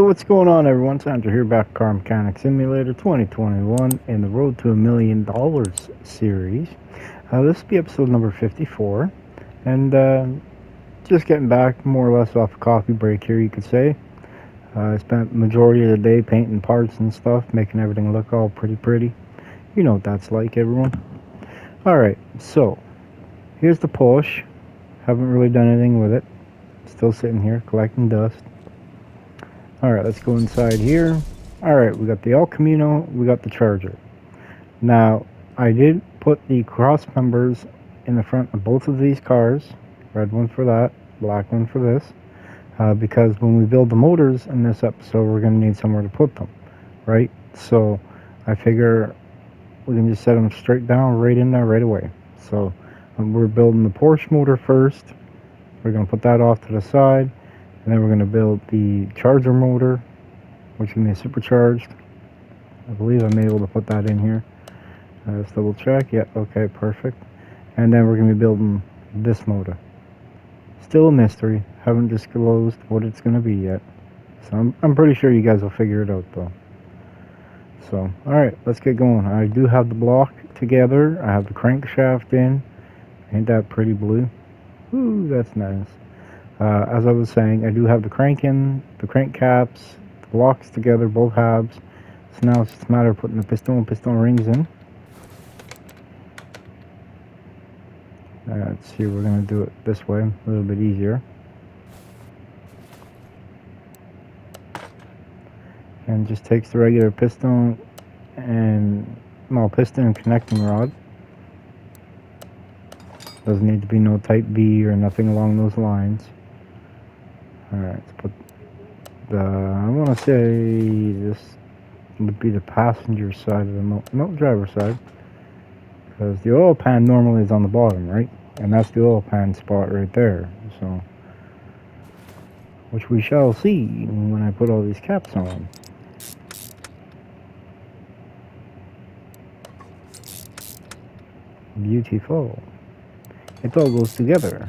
what's going on, everyone? It's Andrew here, back Car Mechanic Simulator 2021 in the Road to $1 Million series. This will be episode number 54, and just getting back more or less off a coffee break here, you could say. I spent the majority of the day painting parts and stuff, making everything look all pretty. You know what that's like, everyone. Alright, so here's the Porsche. Haven't really done anything with it. Still sitting here collecting dust. Alright, let's go inside here. Alright, we got the El Camino, we got the Charger. Now, I did put the cross members in the front of both of these cars. Red one for that, black one for this. Because when we build the motors in this episode, we're going to need somewhere to put them. Right? So, I figure we can just set them straight down right in there right away. So, we're building the Porsche motor first. We're going to put that off to the side. And then we're going to build the Charger motor, which can be supercharged. I believe I'm able to put that in here. Let's double check. Yeah, okay, perfect. And then we're going to be building this motor. Still a mystery. Haven't disclosed what it's going to be yet. So I'm pretty sure you guys will figure it out, though. So, alright, let's get going. I do have the block together. I have the crankshaft in. Ain't that pretty blue? Ooh, that's nice. As I was saying, I do have the crank in, the crank caps, the blocks together, both halves. So now it's just a matter of putting the piston rings in. Let's see, we're going to do it this way, a little bit easier. And just takes the regular piston and connecting rod. Doesn't need to be no type B or nothing along those lines. Alright, let's put the, I want to say this would be the passenger side of the no, driver's side. Because the oil pan normally is on the bottom, right? And that's the oil pan spot right there. So, which we shall see when I put all these caps on. Beautiful. It all goes together.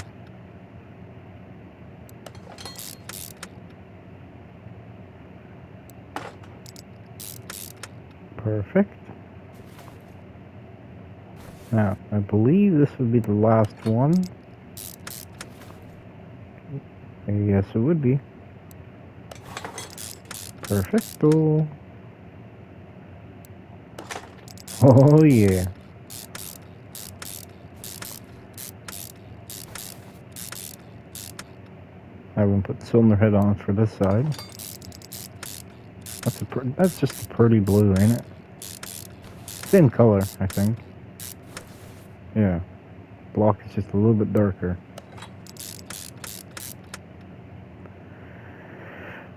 Perfect. Now, I believe this would be the last one. Yes, it would be. Perfecto. Oh, yeah. I'm going to put the cylinder head on for this side. That's just a pretty blue, ain't it? Same color, I think. Yeah. Block is just a little bit darker.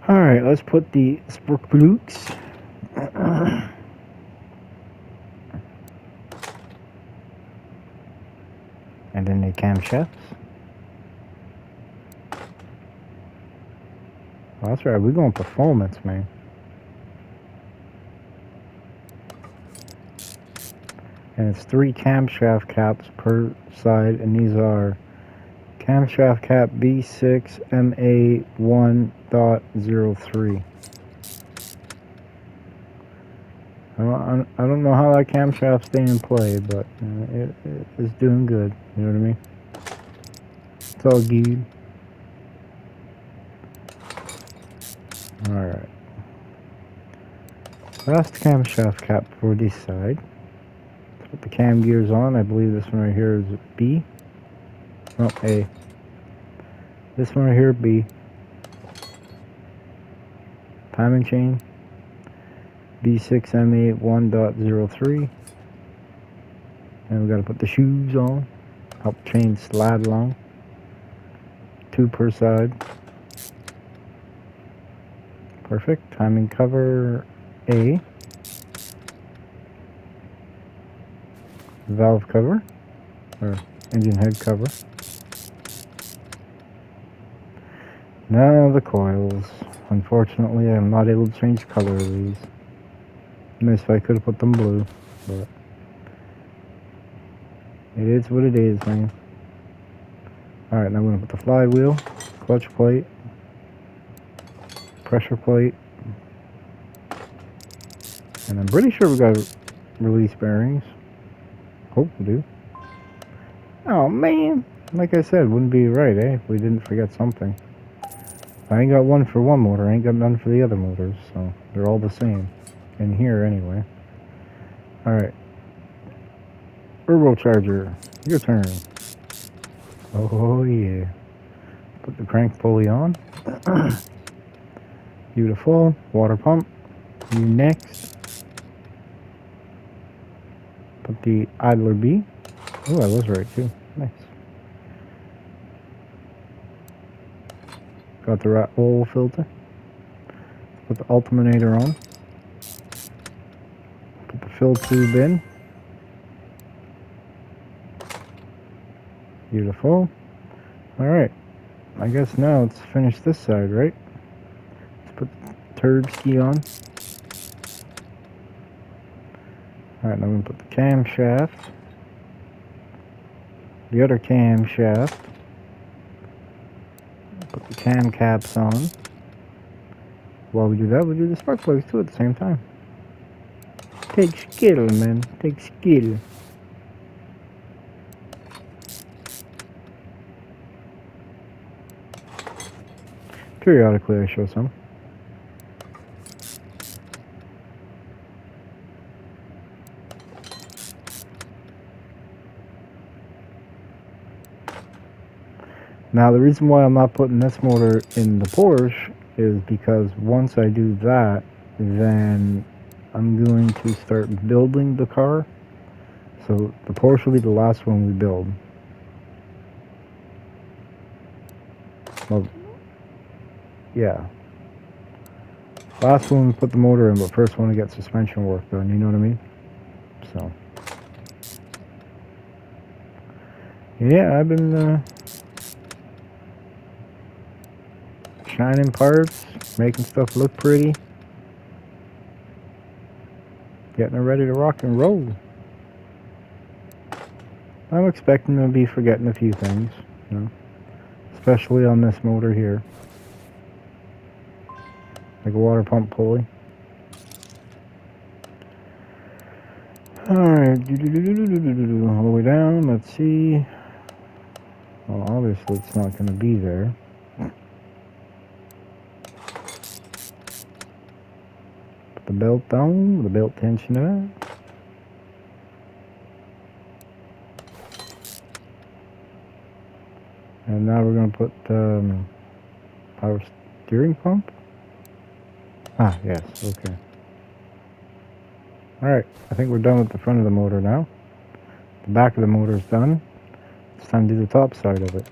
Alright, let's put the sparklooks. And then the camshafts. Oh, that's right, we're going performance, man. And it's 3 camshaft caps per side, and these are camshaft cap B6MA1.03. I don't know how that camshaft's staying in play, but it is doing good. You know what I mean? It's all good. Alright. Last camshaft cap for this side. Let's put the cam gears on. I believe this one right here is B. No, A. This one right here, B. Timing chain. B6M81.03. And we gotta put the shoes on. Help the chain slide along. 2 per side. Perfect. Timing cover A. Valve cover. Or engine head cover. Now the coils. Unfortunately, I'm not able to change the color of these. Miss if I could have put them blue, but it is what it is, man. Alright, now I'm going to put the flywheel, clutch plate, pressure plate, And I'm pretty sure we got release bearings. Hope we do. Oh man, like I said, wouldn't be right, eh? If we didn't forget something. I ain't got one for one motor, I ain't got none for the other motors, so they're all the same. In here, anyway. Alright. Turbocharger, your turn. Oh yeah. Put the crank pulley on. Beautiful. Water pump. You next. Put the idler B. Oh, I was right too. Nice. Got the right oil filter. Put the alternator on. Put the fill tube in. Beautiful. Alright. I guess now let's finish this side, right? Let's put the turb ski on. Alright, now we're going to put the camshaft. The other camshaft. Put the cam caps on. While we do that, we do the spark plugs too at the same time. Takes skill, man. Takes skill. Periodically I show some. Now the reason why I'm not putting this motor in the Porsche is because once I do that, then I'm going to start building the car. So the Porsche will be the last one we build. Well, yeah. Last one we put the motor in, but first one to get suspension work done, you know what I mean? So. Yeah, I've been shining parts, making stuff look pretty. Getting it ready to rock and roll. I'm expecting to be forgetting a few things, you know, especially on this motor here. Like a water pump pulley. Alright, all the way down, let's see. Well, obviously it's not going to be there. Put the belt down, with the belt tensioner. And now we're going to put power steering pump. Ah, yes, okay. Alright, I think we're done with the front of the motor now. The back of the motor is done. It's time to do the top side of it.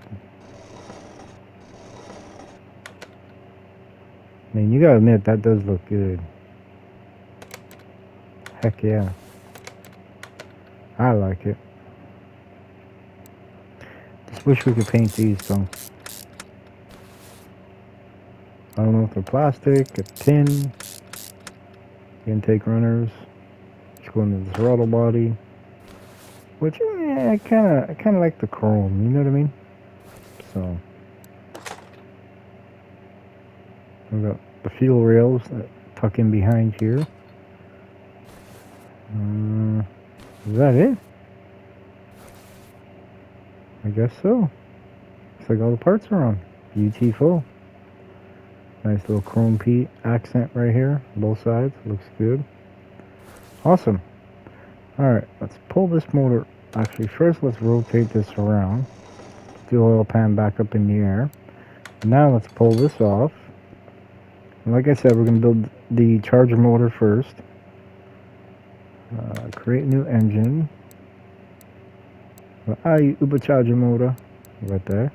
I mean, you gotta admit, that does look good. Heck yeah. I like it. Just wish we could paint these though. I don't know if they're plastic, a tin, intake runners. Just go into the throttle body. Which, yeah, I kinda like the chrome, you know what I mean? So, we've got the fuel rails that tuck in behind here. Is that it? I guess so. Looks like all the parts are on. Beautiful. Nice little chrome P accent right here, both sides. Looks good. Awesome. Alright, let's pull this motor. Actually, first let's rotate this around. Put the oil pan back up in the air. Now let's pull this off. And like I said, we're going to build the charger motor first. Create new engine. Supercharger motor. Right there.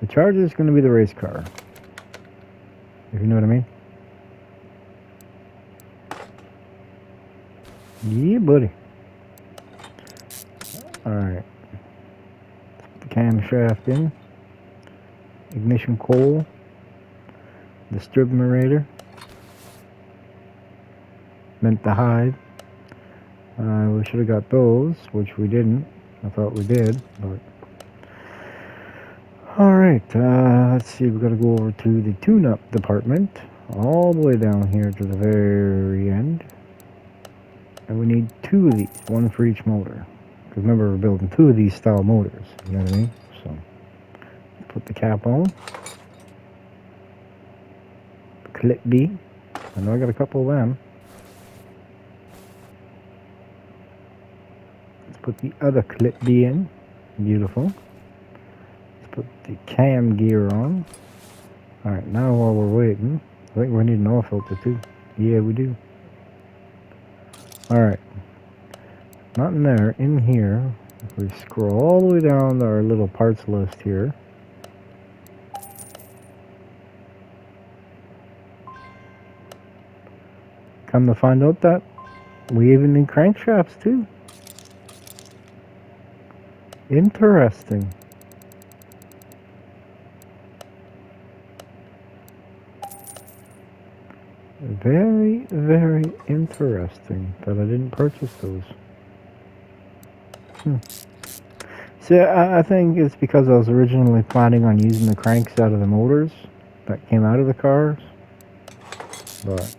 The Charger is going to be the race car. If you know what I mean. Yeah, buddy. Alright. Put the camshaft in. Ignition coil. Distributor. Meant to hide. We should have got those, which we didn't. I thought we did, but... Alright, let's see, we've got to go over to the tune-up department. All the way down here to the very end. And we need 2 of these, 1 for each motor. Because remember, we're building 2 of these style motors. You know what I mean? So, put the cap on. Clip B. I know I got a couple of them. Let's put the other clip B in. Beautiful. Let's put the cam gear on. Alright, now while we're waiting, I think we need an oil filter too. Yeah, we do. Alright. Not in there, in here. If we scroll all the way down to our little parts list here. Come to find out that we even need crankshafts too. Interesting. Very, very interesting that I didn't purchase those. See, I think it's because I was originally planning on using the cranks out of the motors that came out of the cars. But,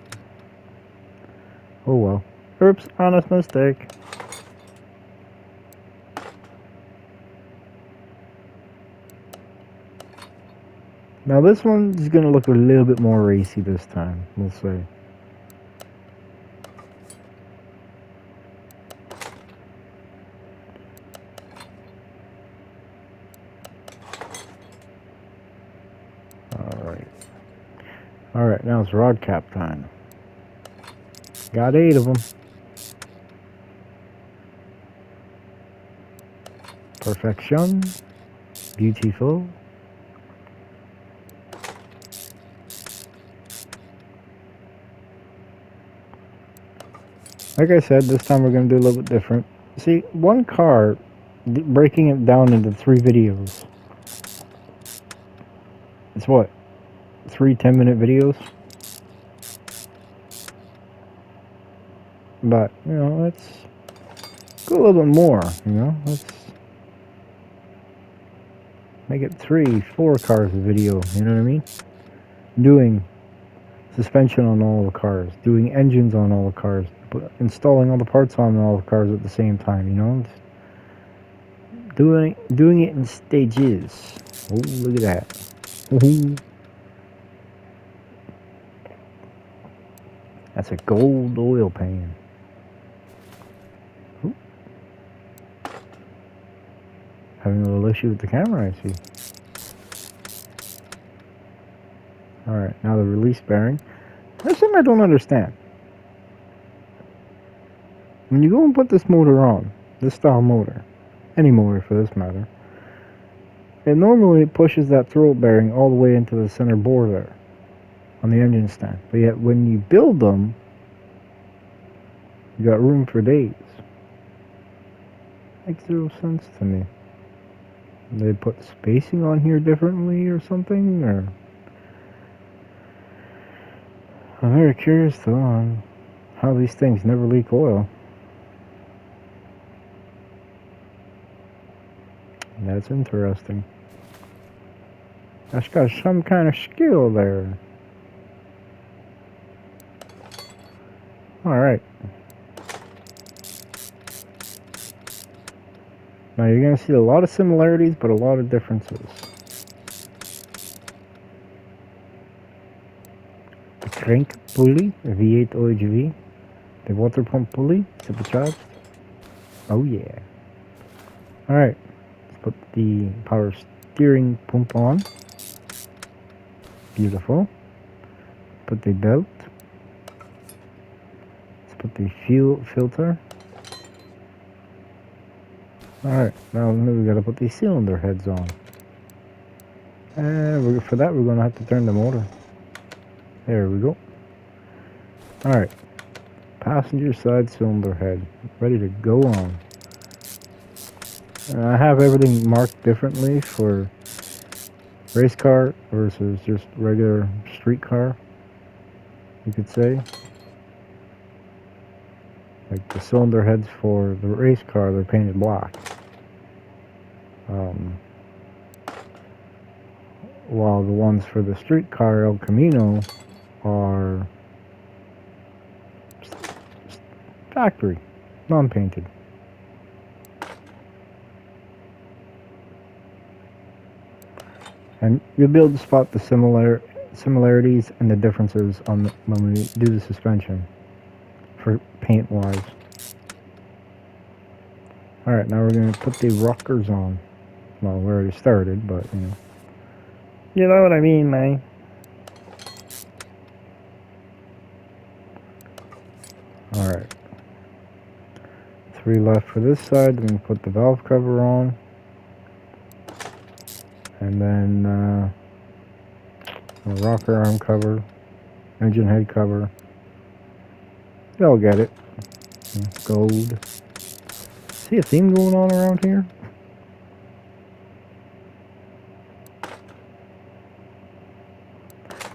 oh well. Oops, honest mistake. Now this one's going to look a little bit more racy this time, we'll see. Alright, now it's rod cap time. Got 8 of them. Perfection. Beautiful. Like I said, this time we're going to do a little bit different. See, one car, breaking it down into 3 videos. It's what? 3 10-minute videos? But, you know, let's go a little bit more, you know? Let's make it 3, 4 cars a video, you know what I mean? Doing suspension on all the cars, doing engines on all the cars, installing all the parts on all the cars at the same time, you know? Doing it in stages. Oh, look at that. That's a gold oil pan. Ooh. Having a little issue with the camera, I see. Alright, now the release bearing. There's something I don't understand. When you go and put this motor on, this style motor, any motor for this matter, it normally pushes that throat bearing all the way into the center bore there on the engine stand. But yet when you build them, you got room for days. Makes 0 sense to me. They put spacing on here differently or something, or I'm very curious though on how these things never leak oil. That's interesting. That's got some kind of skill there. Alright. Now you're going to see a lot of similarities, but a lot of differences. The crank pulley, V8 OHV. The water pump pulley, supercharged. Oh yeah. Alright. Let's put the power steering pump on. Beautiful. Put the belt. Let's put the fuel filter. Alright, now we gotta put these cylinder heads on. And for that we're gonna have to turn the motor. There we go. Alright. Passenger side cylinder head. Ready to go on. I have everything marked differently for race car versus just regular street car, you could say. Like the cylinder heads for the race car, they're painted black. While the ones for the street car El Camino are Factory. Non-painted. And you'll be able to spot the similarities and the differences when we do the suspension for paint-wise. Alright, now we're going to put the rockers on. Well, we already started, but, you know. You know what I mean, man. Alright. 3 left for this side, then we put the valve cover on. And then, a rocker arm cover, engine head cover. They'll get it. Gold. See a theme going on around here?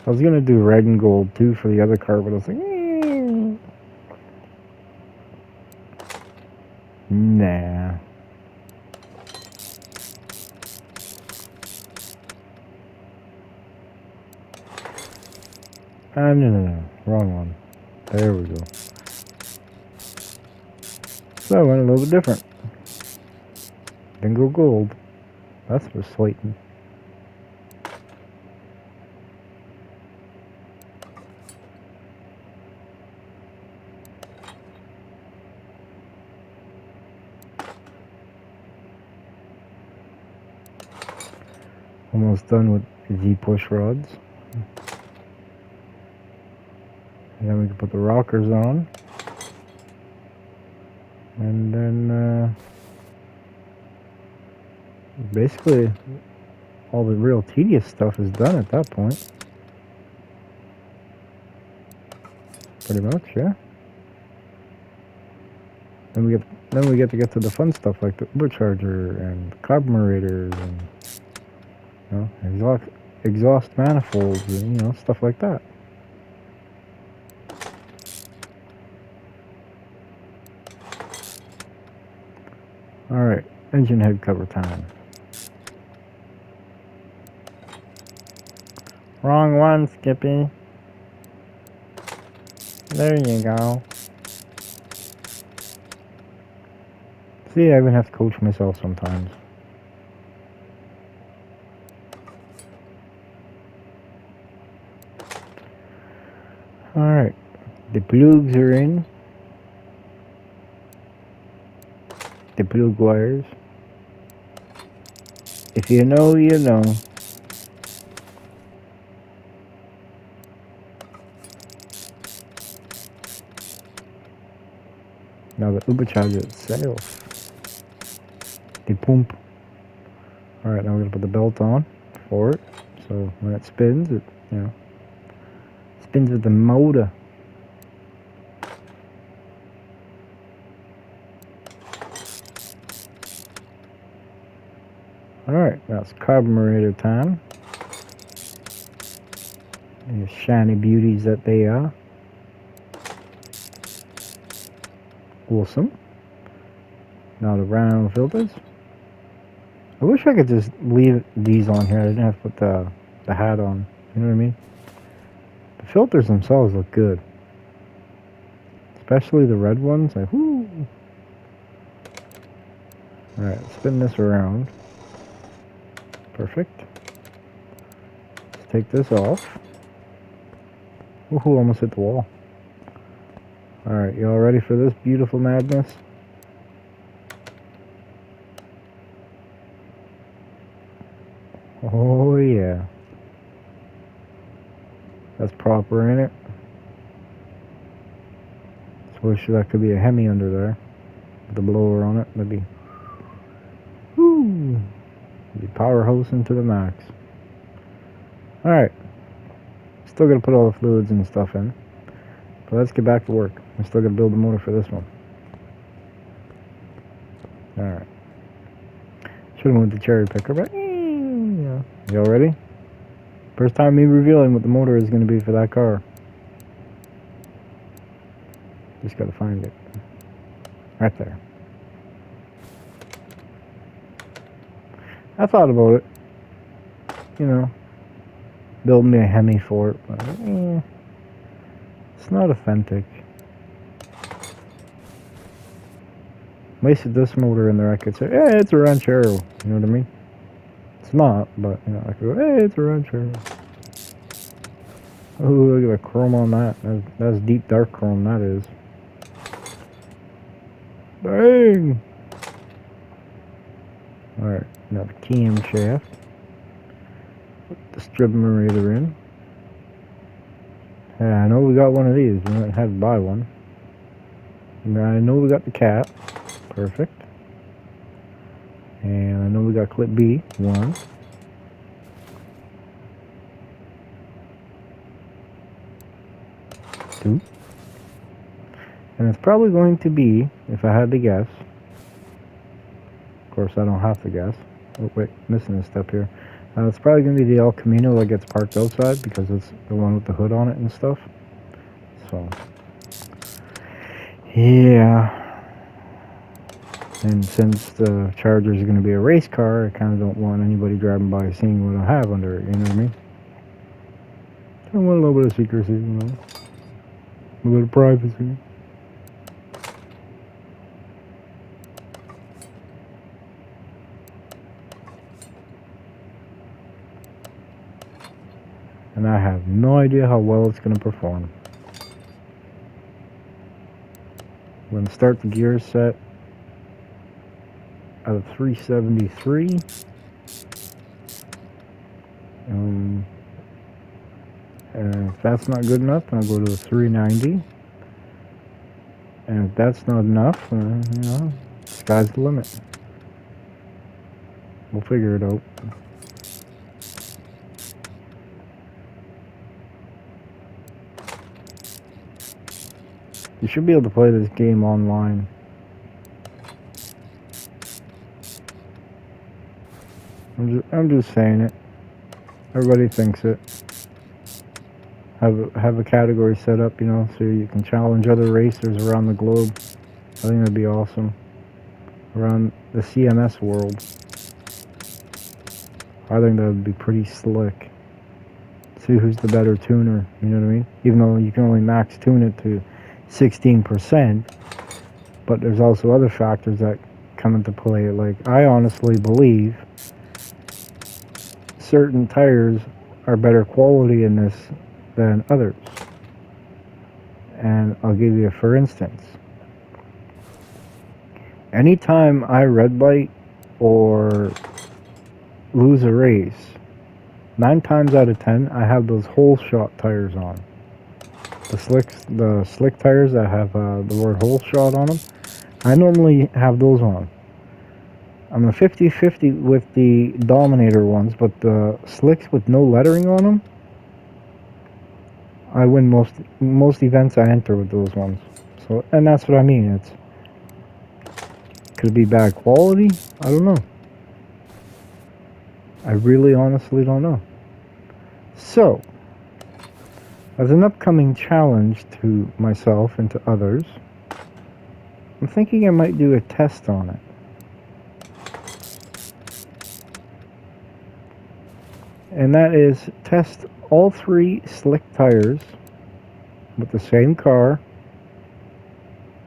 I was gonna do red and gold too for the other car, but I was like, nah. No, wrong one. There we go. So I went a little bit different. Didn't go gold. That's for Slayton. Almost done with Z-push rods. And then we can put the rockers on. And then basically all the real tedious stuff is done at that point. Pretty much, yeah. Then we get to get to the fun stuff like the supercharger and carburetors and, you know, exhaust manifolds and, you know, stuff like that. Alright, engine head cover time. Wrong one, Skippy. There you go. See, I even have to coach myself sometimes. Alright, the plugs are in. The plug wires. If you know, you know. Now the supercharger itself. The pump. Alright, now we're going to put the belt on for it. So when it spins, it, you know, spins with the motor. Alright, that's carburetor time. These shiny beauties that they are. Awesome. Now the round filters. I wish I could just leave these on here. I didn't have to put the hat on. You know what I mean? The filters themselves look good. Especially the red ones. Like, whoo! Alright, spin this around. Perfect. Let's take this off. Woohoo, almost hit the wall. Alright, y'all ready for this beautiful madness? Oh yeah. That's proper in it. Just wish that could be a Hemi under there. With the blower on it. That'd be... Woo! Be power hosing to the max. Alright. Still gotta put all the fluids and stuff in. But let's get back to work. I'm still gonna build the motor for this one. Alright. Should have moved the cherry picker, but yeah. Y'all ready? First time me revealing what the motor is gonna be for that car. Just gotta find it. Right there. I thought about it. You know, building me a Hemi for it, but it's not authentic. At least with this motor in there, I could say, hey, it's a Ranchero. You know what I mean? It's not, but, you know, I could go, hey, it's a Ranchero. Oh, look at the chrome on that. That's deep dark chrome, that is. Bang! Alright, now the camshaft. Put the stribometer in. Yeah, I know we got one of these. We might have to buy one. And I know we got the cap. Perfect. And I know we got clip B. 1. 2. And it's probably going to be, if I had to guess, of course I don't have to guess. Oh wait, missing a step here. It's probably going to be the El Camino that gets parked outside because it's the one with the hood on it and stuff. So, yeah. And since the Charger is going to be a race car, I kind of don't want anybody driving by seeing what I have under it, you know what I mean? I want a little bit of secrecy, you know? A little privacy. And I have no idea how well it's going to perform. I'm going to start the gear set out of 373. And if that's not good enough, then I'll go to a 390. And if that's not enough, you know, sky's the limit. We'll figure it out. You should be able to play this game online. I'm just saying it. Everybody thinks it. Have a category set up, you know, so you can challenge other racers around the globe. I think that'd be awesome. Around the CMS world. I think that would be pretty slick. See who's the better tuner, you know what I mean? Even though you can only max tune it to 16%, but there's also other factors that come into play. Like, I honestly believe certain tires are better quality in this than others. And I'll give you a for instance. Anytime I red light or lose a race, 9 times out of 10 I have those hole shot tires on. The slick tires that have the word hole shot on them, I normally have those on. I'm a 50-50 with the Dominator ones, but the slicks with no lettering on them, I win most events I enter with those ones. So, and that's what I mean. It's could it be bad quality? I don't know. I really honestly don't know. So, as an upcoming challenge to myself and to others, I'm thinking I might do a test on it. And that is test all 3 slick tires with the same car,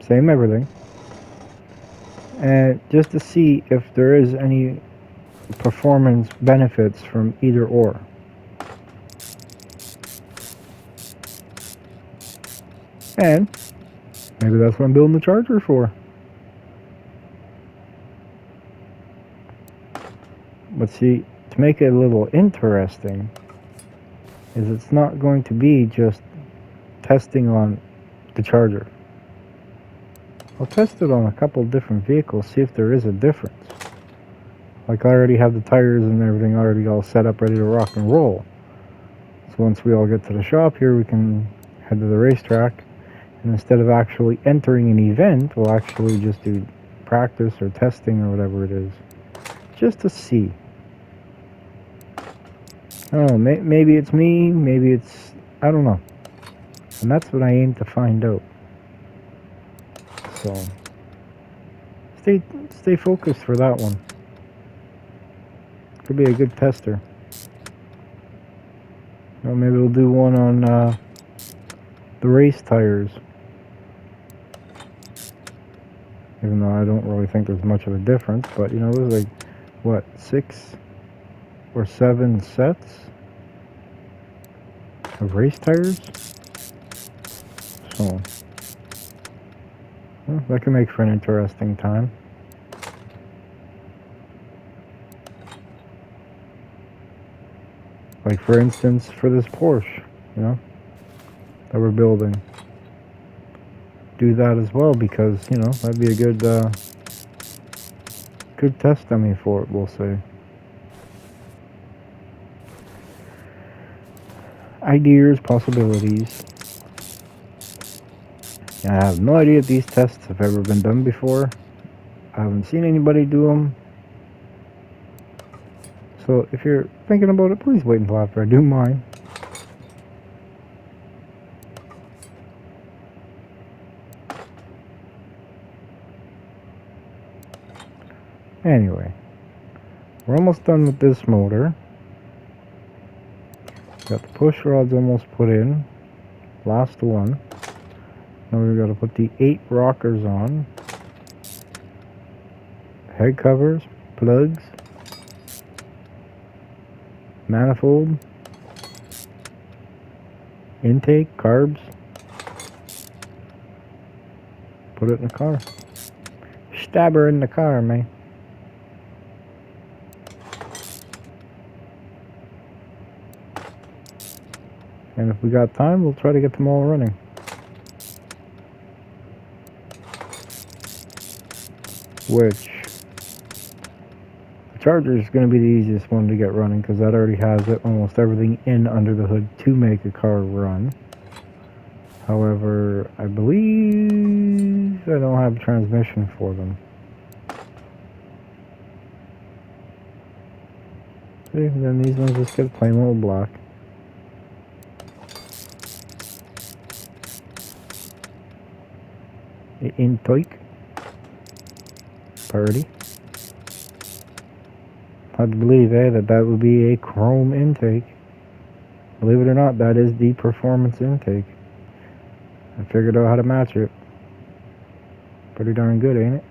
same everything, and just to see if there is any performance benefits from either or. And maybe that's what I'm building the Charger for. But see, to make it a little interesting, is it's not going to be just testing on the Charger. I'll test it on a couple different vehicles, see if there is a difference. Like, I already have the tires and everything already all set up, ready to rock and roll. So once we all get to the shop here, we can head to the racetrack. And instead of actually entering an event, we'll actually just do practice or testing or whatever it is. Just to see. I don't know, maybe it's me, maybe it's, I don't know. And that's what I aim to find out. So, stay focused for that one. Could be a good tester. Or maybe we'll do one on the race tires. even though I don't really think there's much of a difference. But you know, there's like, what, 6 or 7 sets of race tires. So well, that can make for an interesting time. Like for instance, for this Porsche, you know, that we're building. Do that as well, because you know that'd be a good good test dummy for it, we'll say. Ideas, possibilities. I have no idea if these tests have ever been done before. I haven't seen anybody do them. So if you're thinking about it, please wait until after I do mine. Anyway, we're almost done with this motor. Got the push rods almost put in. Last one. Now we've got to put the 8 rockers on. Head covers, plugs, manifold, intake, carbs. Put it in the car. Stab her in the car, man. And if we got time, we'll try to get them all running. Which, the Charger is going to be the easiest one to get running, because that already has almost everything in under the hood to make a car run. However, I believe I don't have a transmission for them. See, then these ones just get plain old black. Intake. Party. Hard to believe, that would be a chrome intake. Believe it or not, that is the performance intake. I figured out how to match it. Pretty darn good, ain't it?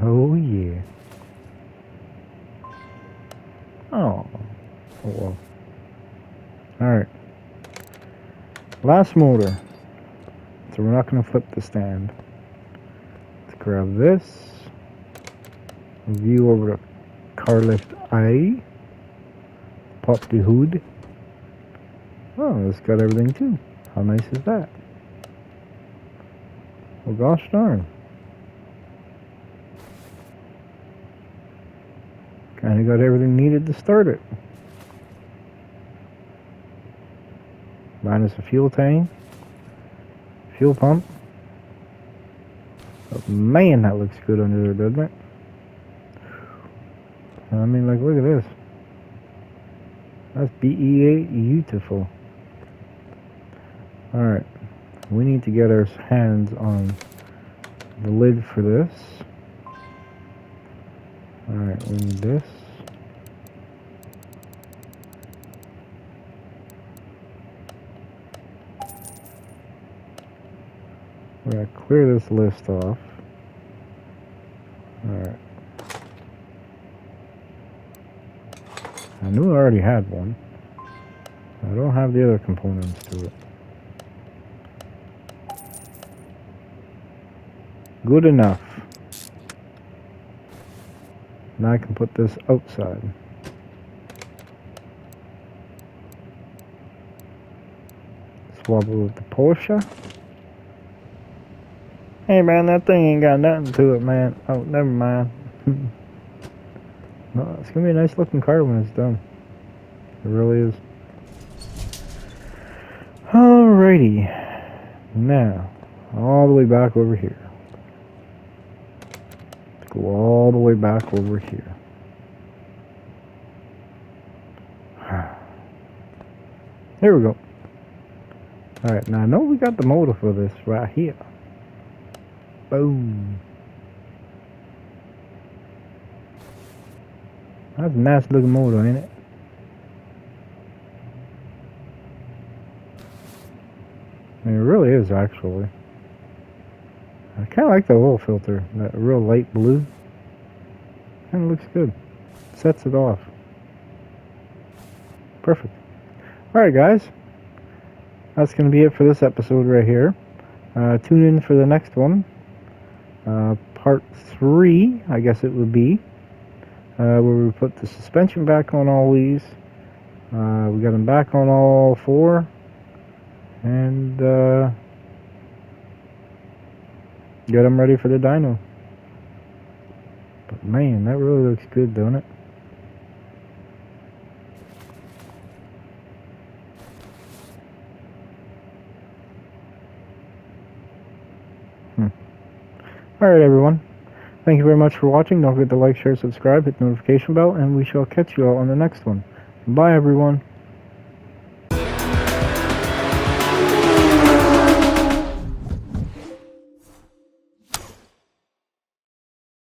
Oh yeah. Oh. Oh well. Alright. Last motor. So we're not going to flip the stand. Let's grab this. View over to car lift I. Pop the hood. Oh, it's got everything too. How nice is that? Well, gosh darn. Kinda got everything needed to start it. Minus a fuel tank. Fuel pump. Oh, man, that looks good under there, doesn't it? I mean, like, look at this. That's beautiful. Alright. We need to get our hands on the lid for this. Alright, we need this. We're going to clear this list off. Alright. I knew I already had one. I don't have the other components to it. Good enough. Now I can put this outside. Swap it with the Porsche. Hey man, that thing ain't got nothing to it, man. Oh, never mind. No, it's gonna be a nice looking car when it's done. It really is. Alrighty. Now, all the way back over here. Let's go all the way back over here. Here we go. Alright, now I know we got the motor for this right here. Boom. That's a nice looking motor, ain't it? I mean, it really is, actually. I kind of like the oil filter, that real light blue. Kind of looks good. Sets it off. Perfect. Alright, guys. That's going to be it for this episode right here. Tune in for the next one. Part 3, I guess it would be. Where we put the suspension back on all these. We got them back on all 4. And get them ready for the dyno. But man, that really looks good, don't it? Alright, everyone. Thank you very much for watching. Don't forget to like, share, subscribe, hit the notification bell, and we shall catch you all on the next one. Bye, everyone.